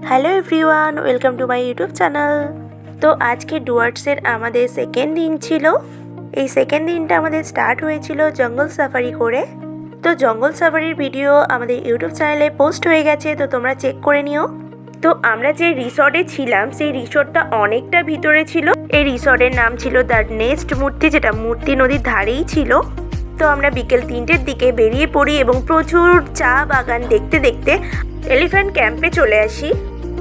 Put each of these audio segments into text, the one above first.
Hello everyone, welcome to my YouTube channel. তো আজকে ডুয়ার্টসের আমাদের সেকেন্ড দিন ছিল। এই সেকেন্ড দিনটা আমাদের স্টার্ট হয়েছিল জঙ্গল সাফারি করে। তো জঙ্গল সাফারির ভিডিও আমাদের ইউটিউব চ্যানেলে পোস্ট হয়ে গেছে, তো তোমরা চেক করে নিও। তো আমরা যে রিসর্টে ছিলাম সেই রিসর্টটা অনেকটা ভিতরে ছিল। এই রিসর্টের নাম ছিল দ্য নেস্ট মূর্তি, যেটা মূর্তি নদীর ধারেই ছিল। তো আমরা বিকেল 3টের দিকে বেরিয়ে পড়ি এবং প্রচুর চা বাগান দেখতে দেখতে এলিফ্যান্ট ক্যাম্পে চলে আসি।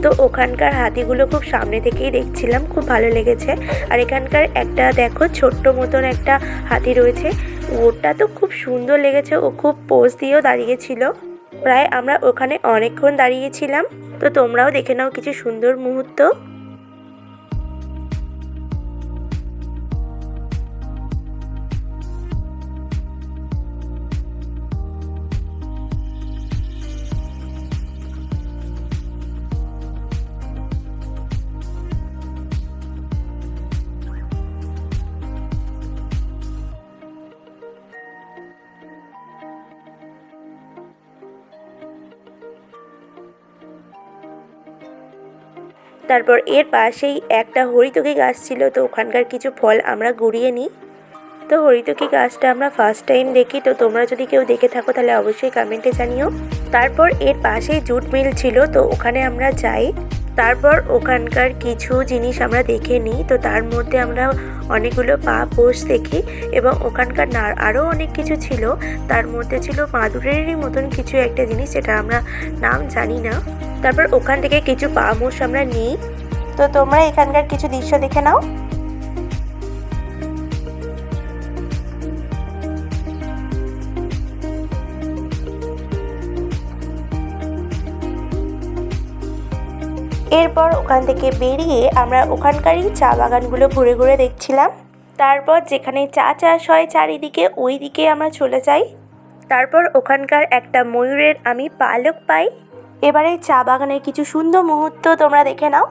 তো ওখানকার হাতিগুলো খুব সামনে থেকেই দেখছিলাম, খুব ভালো লেগেছে। আর এখানকার একটা দেখো ছোট্ট মতন একটা হাতি রয়েছে, ওটা তো খুব সুন্দর লেগেছে। ও খুব পোজ দিয়েও দাঁড়িয়েছিল। প্রায় আমরা ওখানে অনেকক্ষণ দাঁড়িয়েছিলাম। তো তোমরাও দেখে নাও কিছু সুন্দর মুহূর্ত। তারপর এর পাশেই একটা হরিতকি গাছ ছিল, তো ওখানকার কিছু ফল আমরা গুড়িয়ে নিই। তো হরিতকি গাছটা আমরা ফার্স্ট টাইম দেখি, তো তোমরা যদি কেউ দেখে থাকো তাহলে অবশ্যই কমেন্টে জানিও। তারপর এর পাশেই জুট মিল ছিল, তো ওখানে আমরা যাই। তারপর ওখানকার কিছু জিনিস আমরা দেখে নিই। তো তার মধ্যে আমরা অনেকগুলো পা পোষ দেখি এবং ওখানকার আরও অনেক কিছু ছিল। তার মধ্যে ছিল মাদুরেরই মতন কিছু একটা জিনিস, যেটা আমরা নাম জানি না। তারপর ওখান থেকে কিছু পা মোষ আমরা নিই। তো তোমরা এখানকার কিছু দৃশ্য দেখে নাও। এরপর ওখান থেকে বেরিয়ে আমরা ওখানকারই চা বাগানগুলো ঘুরে ঘুরে দেখছিলাম। তারপর যেখানে চা চাষ হয় চারিদিকে, ওই দিকে আমরা চলে যাই। তারপর ওখানকার একটা ময়ূরের আমি পালক পাই। এবারে চা বাগানের কিছু সুন্দর মুহূর্ত তোমরা দেখে নাও।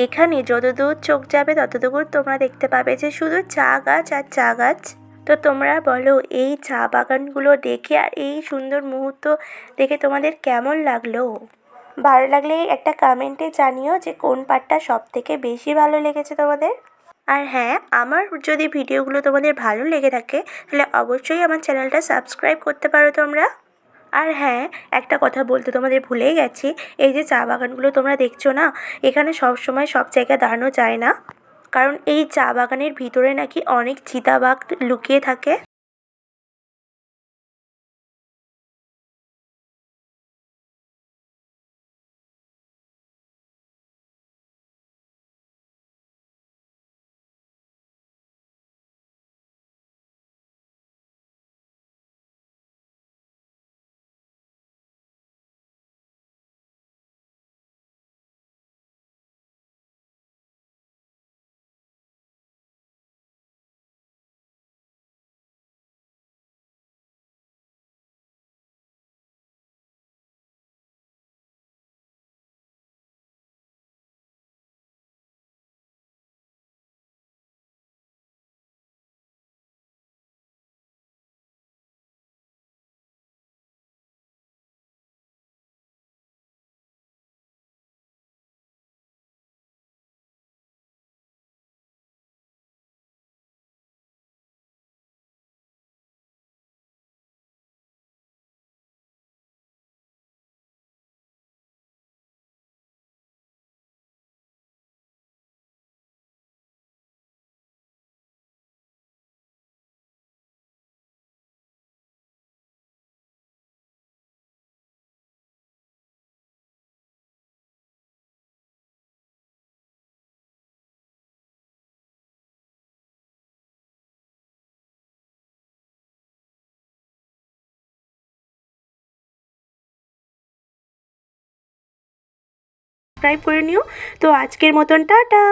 এখানে যতদূর চোখ যাবে ততদূর তোমরা দেখতে পাবে যে শুধু চা গাছ আর চা গাছ। তো তোমরা বলো, এই চা বাগানগুলো দেখে আর এই সুন্দর মুহূর্ত দেখে তোমাদের কেমন লাগলো? ভালো লাগলে একটা কমেন্টে জানিও যে কোন পার্টটা সব থেকে বেশি ভালো লেগেছে তোমাদের। আর হ্যাঁ, আমার যদি ভিডিওগুলো তোমাদের ভালো লেগে থাকে তাহলে অবশ্যই আমার চ্যানেলটা সাবস্ক্রাইব করতে পারো তোমরা। আর হ্যাঁ, একটা কথা বলতে তোমাদের ভুলেই গেছি। এই যে চা বাগানগুলো তোমরা দেখছো না, এখানে সবসময় সব জায়গায় দাঁড়ানো যায় না, কারণ এই চা বাগানের ভিতরে নাকি অনেক চিতাবাঘ লুকিয়ে থাকে। সাবস্ক্রাইব করে নিও। তো আজকের মতন টাটা।